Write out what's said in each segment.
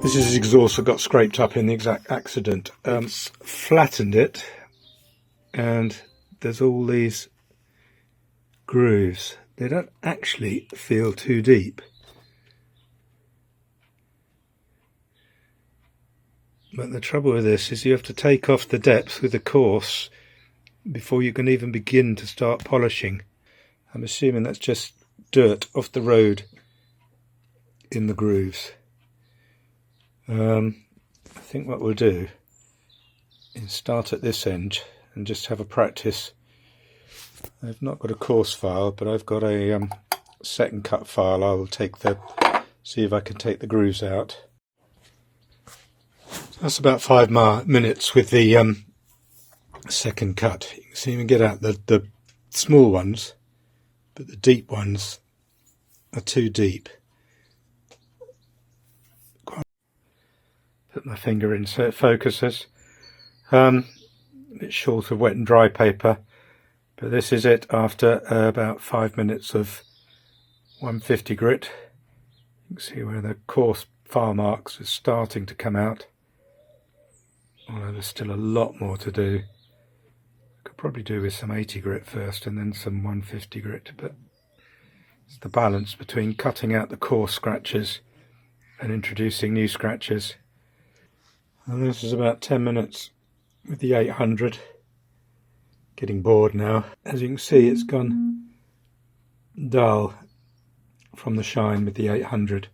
This is his exhaust that got scraped up in the exact accident. Flattened it, and there's all these grooves. They don't actually feel too deep. But the trouble with this is you have to take off the depth with the coarse before you can even begin to start polishing. I'm assuming that's just dirt off the road in the grooves. I think what we'll do is start at this end and just have a practice. I've not got a coarse file, but I've got a second cut file. I will see if I can take the grooves out. That's about 5 minutes with the second cut. You can see you can get out the small ones, but the deep ones are too deep. Put my finger in so it focuses. A bit short of wet and dry paper, but this is it after about 5 minutes of 150 grit. You can see where the coarse file marks are starting to come out. Although there's still a lot more to do. I could probably do with some 80 grit first and then some 150 grit, but it's the balance between cutting out the coarse scratches and introducing new scratches. And this is about 10 minutes with the 800. Getting bored now. As you can see, it's gone dull from the shine with the 800.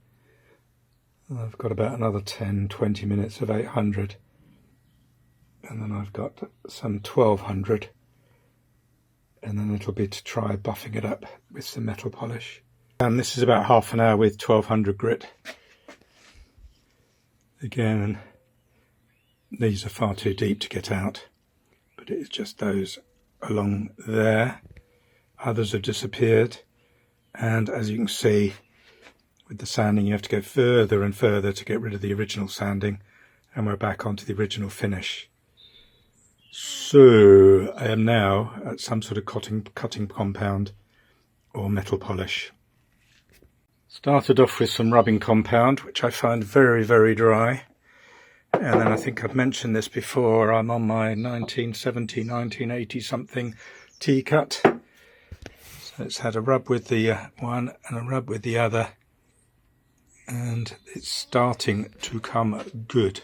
I've got about another 10-20 minutes of 800. And then I've got some 1200. And then it'll be to try buffing it up with some metal polish. And this is about half an hour with 1200 grit. Again, these are far too deep to get out, but it's just those along there. Others have disappeared, and as you can see with the sanding you have to go further and further to get rid of the original sanding, and we're back onto the original finish. So I am now at some sort of cutting compound or metal polish. Started off with some rubbing compound, which I find very, very dry. And then I think I've mentioned this before, I'm on my 1970, 1980 something T-cut. So it's had a rub with the one and a rub with the other. And it's starting to come good.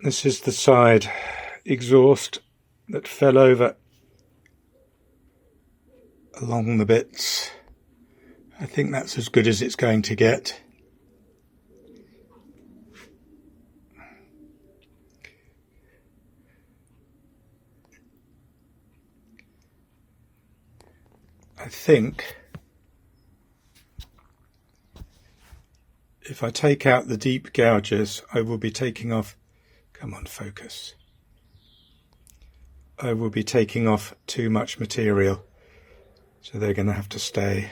This is the side exhaust that fell over along the bits. I think that's as good as it's going to get. I think if I take out the deep gouges, I will be taking off, come on, focus. I will be taking off too much material, so they're going to have to stay.